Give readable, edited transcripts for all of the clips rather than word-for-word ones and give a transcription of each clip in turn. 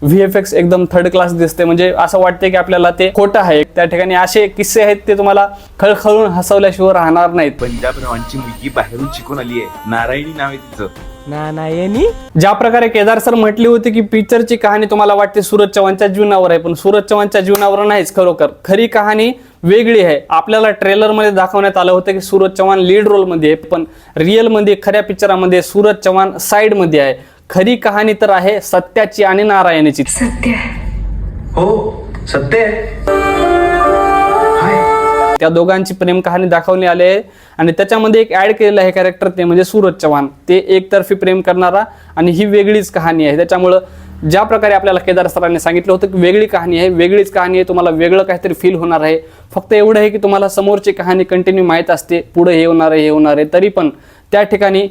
VFX एकदम third class दिसते, म्हणजे असं वाटते की आपल्याला ते खोटं आहे. त्या ठिकाणी असे किस्से आहेत ते तुम्हाला खळखळून हसवल्याशिवाय राहणार नाहीत. पंजाब रावांची मुलगी बाहेरून शिकून आली आहे, नारायणी नाव आहे तिचं. नारायणी. ज्या प्रकारे केदार सर म्हटली होती की पिक्चरची कहाणी तुम्हाला वाटते सूरज चव्हाणच्या जीवनावर आहे, पण सूरज चव्हाणच्या जीवनावर नाहीच. खरोखर खरी कहाणी वेगळी आहे. आपल्याला ट्रेलर मध्ये दाखवण्यात आलं होतं की सूरज चव्हाण लीड रोल मध्ये आहे, पण रिअल मध्ये खऱ्या पिक्चरामध्ये सूरज चव्हाण साइड मध्ये आहे. खरी कहाणी तर आहे सत्याची आणि नारायणीची. सत्य हो सत्य त्या दोघांची प्रेम कहाणी दाखवली आली आहे आणि त्याच्यामध्ये एक ऍड केलेलं आहे कॅरेक्टर, ते म्हणजे सूरज चव्हाण. ते एकतर्फी प्रेम करणारा आणि ही वेगळीच कहाणी आहे. त्याच्यामुळं ज्या प्रकारे आपल्याला केदार सरांनी सांगितलं होतं की वेगळी कहाणी आहे, वेगळीच कहाणी आहे, तुम्हाला वेगळं काहीतरी फील होणार आहे. फक्त एवढं आहे की तुम्हाला समोरची कहाणी कंटिन्यू माहीत असते, पुढे हे होणार आहे. तरी पण त्या ठिकाणी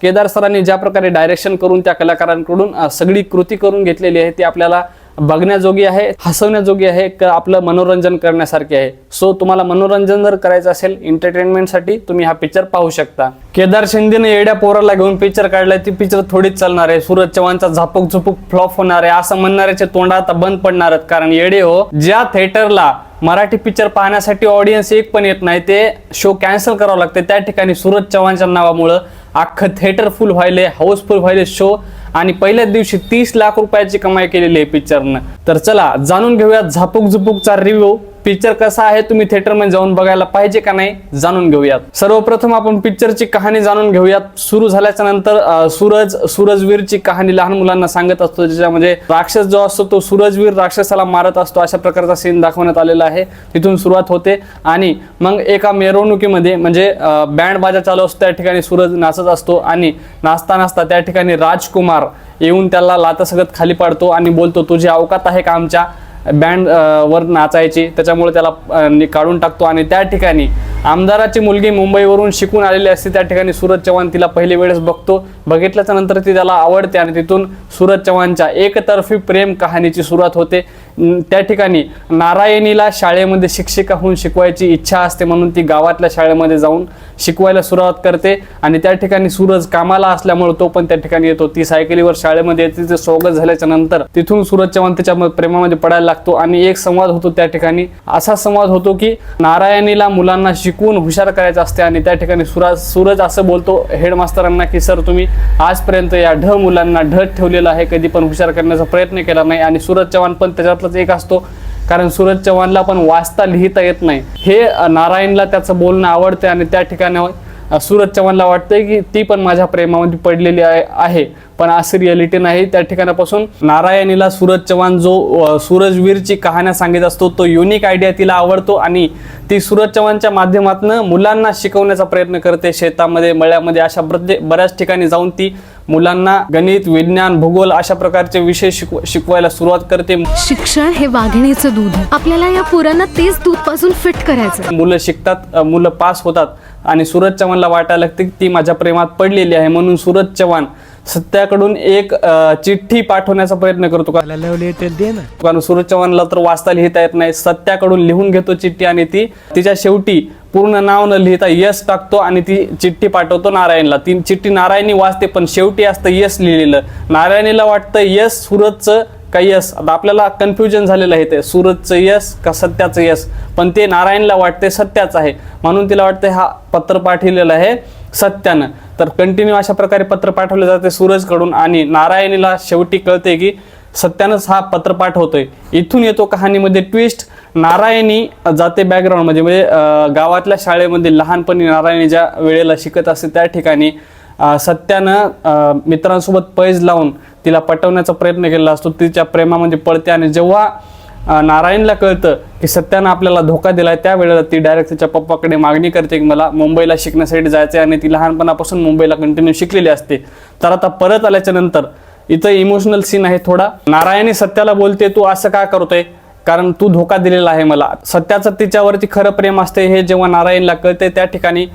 केदार सरांनी ज्या प्रकारे डायरेक्शन करून त्या कलाकारांकडून सगळी कृती करून घेतलेली आहे ती आपल्याला बघण्याजोगी आहे, हसवण्याजोगी आहे, आपलं मनोरंजन करण्यासारखे आहे. सो तुम्हाला मनोरंजन जर करायचं असेल एंटरटेनमेंटसाठी तुम्ही हा पिक्चर पाहू शकता. केदार शिंदेने येड्या पोराला घेऊन पिक्चर काढलाय, ती पिक्चर थोडीच चालणार आहे. सूरज चव्हाणचा झापूक झुपूक फ्लॉप होणार आहे असं म्हणणाऱ्याचे तोंड आता बंद पडणार आहेत. कारण येडे हो, ज्या थिएटरला मराठी पिक्चर पाहण्यासाठी ऑडियन्स एक पण येत नाही, ते शो कॅन्सल करावं लागते. त्या ठिकाणी सूरज चव्हाणच्या नावामुळं अख्खं थिएटर फुल व्हायले, हाऊसफुल व्हायले शो, आणि पहिल्याच दिवशी 30 लाख रुपयाची कमाई केलेली आहे पिक्चरनं. तर चला जाणून घेऊयात झापूक झुपूकचा रिव्ह्यू. पिक्चर कसा आहे, तुम्ही थिएटरमध्ये जाऊन बघायला पाहिजे का नाही जाणून घेऊयात. सर्वप्रथम आपण पिक्चरची कहाणी जाणून घेऊयात. सुरू झाल्याच्या नंतर सूरजवीरची कहाणी लहान मुलांना सांगत असतो, ज्याच्यामध्ये राक्षस जो असतो तो सूरजवीर राक्षसाला मारत असतो, अशा प्रकारचा सीन दाखवण्यात आलेला आहे. तिथून सुरुवात होते आणि मग एका मिरवणुकीमध्ये म्हणजे बँड बाजा चालू असतो, त्या ठिकाणी सूरज नाचत असतो आणि नाचता नाचता त्या ठिकाणी राजकुमार येऊन त्याला लाथासगत खाली पाडतो आणि बोलतो, तुझी अवकात आहे का आमच्या बँड वर नाचायची. त्याच्यामुळे त्याला काढून टाकतो आणि त्या ठिकाणी आमदाराची मुलगी मुंबईवरून शिकून आलेली असते. त्या ठिकाणी सूरज चव्हाण तिला पहिली वेळेस बघतो, बघितल्याच्या नंतर ती त्याला आवडते आणि तिथून सूरज चव्हाणच्या एकतर्फी प्रेम कहाणीची सुरुवात होते. त्या ठिकाणी नारायणीला शाळेमध्ये शिक्षिका होऊन शिकवायची इच्छा असते, म्हणून ती गावातल्या शाळेमध्ये जाऊन शिकवायला सुरुवात करते आणि त्या ठिकाणी सूरज कामाला असल्यामुळे तो पण त्या ठिकाणी येतो. ती सायकलीवर शाळेमध्ये येते. तिचे स्वागत झाल्याच्या नंतर तिथून सूरज चव्हाण त्याच्या प्रेमामध्ये पडायला लागतो आणि एक संवाद होतो. त्या ठिकाणी असा संवाद होतो की नारायणीला मुलांना शिकवून हुशार करायचं असते आणि त्या ठिकाणी सूरज असं बोलतो हेडमास्टरांना की सर, तुम्ही आजपर्यंत या मुलांना ठेवलेला आहे, कधी पण हुशार करण्याचा प्रयत्न केला नाही. आणि सूरज चव्हाण पण त्याच्यातलाच एक असतो, कारण सूरज चव्हाणला पण वाचता लिहिता येत नाही. हे नारायणला त्याचं बोलणं आवडते आणि त्या ठिकाणी सूरज चव्हाणला वाटतंय की ती पण माझ्या प्रेमामध्ये पडलेली आहे, पण असं रिअलिटी नाही. त्या ठिकाणापासून नारायणीला सूरज चव्हाण जो सूरजवीरची कहाण्या सांगित असतो तो युनिक आयडिया तिला आवडतो आणि ती सूरज चव्हाणच्या माध्यमातून मुलांना शिकवण्याचा प्रयत्न करते. शेतामध्ये, मळ्यामध्ये, अशा बऱ्याच ठिकाणी जाऊन ती मुलांना गणित, विज्ञान, भूगोल अशा प्रकारचे विषय शिकवायला सुरुवात करते. शिक्षण हे वाघिणीचं दूध, आपल्याला या पोरांना तेच दूध पासून फिट करायचं. मुलं शिकतात, मुलं पास होतात आणि सूरज चव्हाणला वाटायला लागते की ती माझ्या प्रेमात पडलेली आहे. म्हणून सूरज चव्हाण सत्याकडून एक चिठ्ठी पाठवण्याचा प्रयत्न करतो. कारण सूरज चव्हाणला तर वाचता लिहिता येत नाही. सत्याकडून लिहून घेतो चिठ्ठी आणि ती तिच्या शेवटी पूर्ण नाव न लिहिता यस टाकतो आणि ती चिठ्ठी पाठवतो नारायणला. ती चिठ्ठी नारायणी वाचते, पण शेवटी असतं यस लिहिलेलं. नारायणीला वाटतं यस सूरजचं का यस, आता आपल्याला कन्फ्युजन झालेलं आहे ते सूरजचं यस का सत्याचं यस, पण ते नारायणला वाटते सत्याचं आहे. म्हणून तिला वाटतं हा पत्र पाठवलेलं आहे सत्यानं. तर कंटिन्यू अशा प्रकारे पत्र पाठवले जाते सूरजकडून आणि नारायणीला शेवटी कळते की सत्यानंच हा पत्र पाठवतोय. इथून येतो कहाणीमध्ये ट्विस्ट. नारायणी जाते बॅकग्राऊंडमध्ये, म्हणजे गावातल्या शाळेमध्ये लहानपणी नारायणी ज्या वेळेला शिकत असते त्या ठिकाणी सत्यानं मित्रांसोबत पैज लावून तिला पटवण्याचा प्रयत्न केलेला असतो. तिच्या प्रेमामध्ये पडते आणि जेव्हा नारायणला कळतं की सत्यानं आपल्याला धोका दिलाय, त्यावेळेला ती डायरेक्ट तिच्या पप्पाकडे मागणी करते की मला मुंबईला शिकण्यासाठी जायचं आहे आणि ती लहानपणापासून मुंबईला कंटिन्यू शिकलेली असते. तर आता परत आल्याच्या नंतर इथं इमोशनल सीन आहे थोडा. नारायणी सत्याला बोलते, तू असं का करतोय, कारण तू धोका दिलेला आहे मला. सत्याचं तिच्यावरती खरं प्रेम असते हे जेव्हा नारायणला कळते त्या ठिकाणी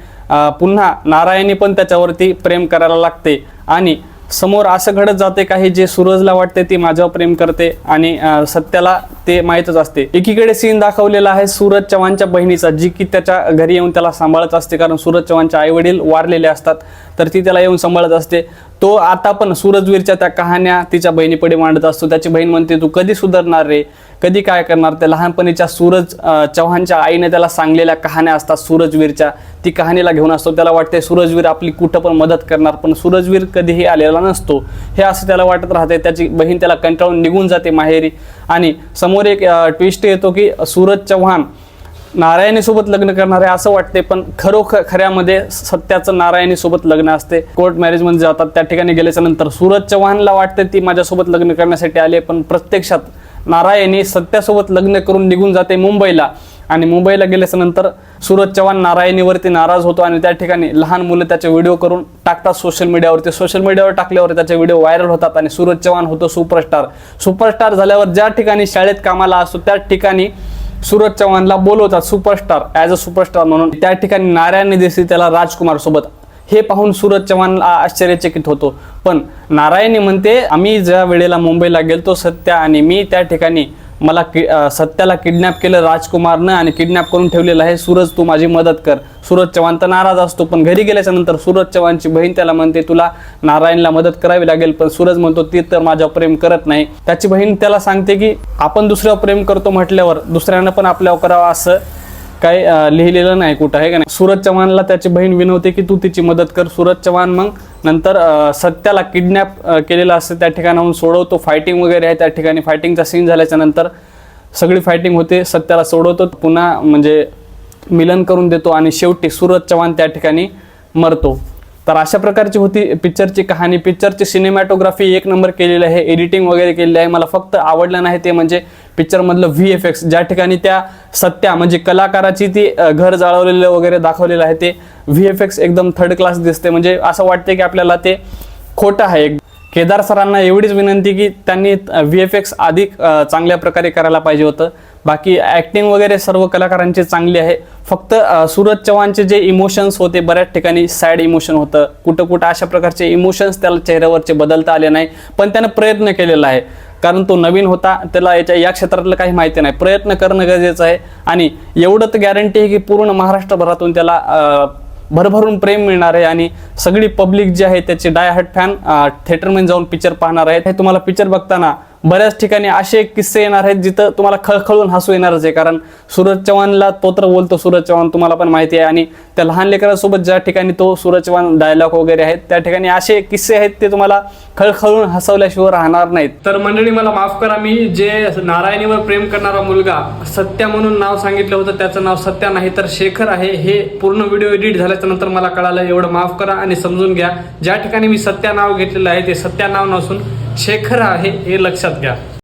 पुन्हा नारायणी पण त्याच्यावरती प्रेम करायला लागते आणि समोर असं घडत जाते काही जे सूरजला वाटते ती माझ्यावर प्रेम करते आणि सत्याला ते माहीतच असते. एकीकडे सीन दाखवलेला आहे सूरज चव्हाणच्या बहिणीचा, जी की त्याच्या घरी येऊन त्याला सांभाळत असते, कारण सूरज चव्हाणचे आई वडील वारलेले असतात, तर ती त्याला येऊन सांभाळत असते. तो आता पण सूरजवीरच्या त्या कहाण्या तिच्या बहिणीपुढे मांडत असतो. त्याची बहीण म्हणते तू कधी सुधारणार रे, कधी काय करणार. त्या लहानपणीच्या सूरज चव्हाणच्या आईने त्याला सांगलेल्या कहाण्या असतात सूरजवीरच्या, ती कहाणीला घेऊन असतो. त्याला वाटते सूरजवीर आपली कुठं पण मदत करणार, पण सूरजवीर कधीही आलेला नसतो हे असं त्याला वाटत राहते. त्याची बहीण त्याला कंटाळून निघून जाते माहेरी आणि समोर एक ट्विस्ट येतो की सूरज चव्हाण नारायणीसोबत लग्न करणार आहे असं वाटते, पण खऱ्यामध्ये सत्याचं नारायणीसोबत लग्न असते. कोर्ट मॅरेज मध्ये जातात. त्या ठिकाणी गेल्याच्या नंतर सूरज चव्हाणला वाटते ती माझ्यासोबत लग्न करण्यासाठी आले, पण प्रत्यक्षात नारायणी सत्यासोबत लग्न करून निघून जाते मुंबईला. आणि मुंबईला गेल्याच्या नंतर सूरज चव्हाण नारायणीवरती नाराज होतो आणि त्या ठिकाणी लहान मुलं त्याचे व्हिडिओ करून टाकतात सोशल मीडियावरती. सोशल मीडियावर टाकल्यावर त्याचे व्हिडिओ व्हायरल होतात आणि सूरज चव्हाण होतो सुपरस्टार झाल्यावर ज्या ठिकाणी शाळेत कामाला असतो त्या ठिकाणी सूरज चव्हाणला बोलवतात सुपरस्टार, ॲज अ सुपरस्टार म्हणून. त्या ठिकाणी नारायणी दिसते त्याला राजकुमार सोबत. हे पाहून सूरज चव्हाणला आश्चर्यचकित होतो. पण नारायणी म्हणते आम्ही ज्या वेळेला मुंबईला गेलतो सत्या आणि मी, त्या ठिकाणी मला सत्याला किडनॅप केलं राजकुमारनं आणि किडनॅप करून ठेवलेलं आहे. सूरज तू माझी मदत कर. सूरज चव्हाण तर नाराज असतो, पण घरी गेल्याच्या नंतर सूरज चव्हाणची बहीण त्याला म्हणते तुला नारायणला मदत करावी लागेल, पण सूरज म्हणतो ती तर माझ्यावर प्रेम करत नाही. त्याची बहीण त्याला सांगते की आपण दुसऱ्यावर प्रेम करतो म्हटल्यावर दुसऱ्यानं पण आपल्यावर करावं असं काही लिहिलेलं नाही कुठं, आहे का नाही. सूरज चव्हाणला त्याची बहीण विनवते की तू तिची मदत कर. सूरज चव्हाण मग नंतर सत्याला किडनॅप केलेलं असतं त्या ठिकाणाहून सोडवतो. फायटिंग वगैरे आहे त्या ठिकाणी. फायटिंगचा सीन झाल्याच्या नंतर सगळी फायटिंग होते. सत्याला सोडवतो, पुन्हा म्हणजे मिलन करून देतो आणि शेवटी सूरज चव्हाण त्या ठिकाणी मरतो. तर अशा प्रकारची होती पिक्चरची कहाणी. पिक्चरची सिनेमॅटोग्राफी एक नंबर केलेली आहे, एडिटिंग वगैरे केलेली आहे. मला फक्त आवडलं नाही ते म्हणजे पिक्चरमधलं VFX, ज्या ठिकाणी त्या सत्या म्हणजे कलाकाराची ती घर जाळवलेलं वगैरे दाखवलेलं आहे ते VFX एकदम थर्ड क्लास दिसते. म्हणजे असं वाटते की आपल्याला ते खोटं आहे. केदार सरांना एवढीच विनंती की त्यांनी VFX अधिक चांगल्या प्रकारे करायला पाहिजे होतं. बाकी ॲक्टिंग वगैरे सर्व कलाकारांची चांगली आहे. फक्त सूरज चव्हाणचे जे इमोशन्स होते बऱ्याच ठिकाणी सॅड इमोशन होतं, कुठं अशा प्रकारचे इमोशन्स त्याला चेहऱ्यावरचे बदलता आले नाही. पण त्यानं प्रयत्न केलेला आहे, कारण तो नवीन होता, त्याला या क्षेत्रातलं काही माहिती नाही. प्रयत्न करणं गरजेचं आहे आणि एवढं तर गॅरंटी आहे की पूर्ण महाराष्ट्रभरातून त्याला भरभरून प्रेम मिळणार आहे आणि सगळी पब्लिक जी आहे त्याचे डायहार्ट फॅन थिएटरमध्ये जाऊन पिक्चर पाहणार आहेत. हे तुम्हाला पिक्चर बघताना बऱ्याच ठिकाणी असे किस्से येणार आहेत जिथं तुम्हाला खळखळून हसू येणारच आहे, कारण सूरज चव्हाणला तो तर बोलतो सूरज चव्हाण तुम्हाला पण माहिती आहे. आणि त्या लहान लेकरांसोबत ज्या ठिकाणी तो सूरज चव्हाण डायलॉग वगैरे आहेत त्या ठिकाणी असे किस्से आहेत ते तुम्हाला खळखळून हसवल्याशिवाय राहणार नाहीत. तर मंडळी मला माफ करा, मी जे नारायणीवर प्रेम करणारा मुलगा सत्या म्हणून नाव सांगितलं होतं त्याचं नाव सत्या नाही तर शेखर आहे. हे पूर्ण व्हिडिओ एडिट झाल्याच्या नंतर मला कळालं, एवढं माफ करा आणि समजून घ्या. ज्या ठिकाणी मी सत्या नाव घेतलेलं आहे ते सत्या नाव नसून शेखर आहे हे लक्षात घ्या.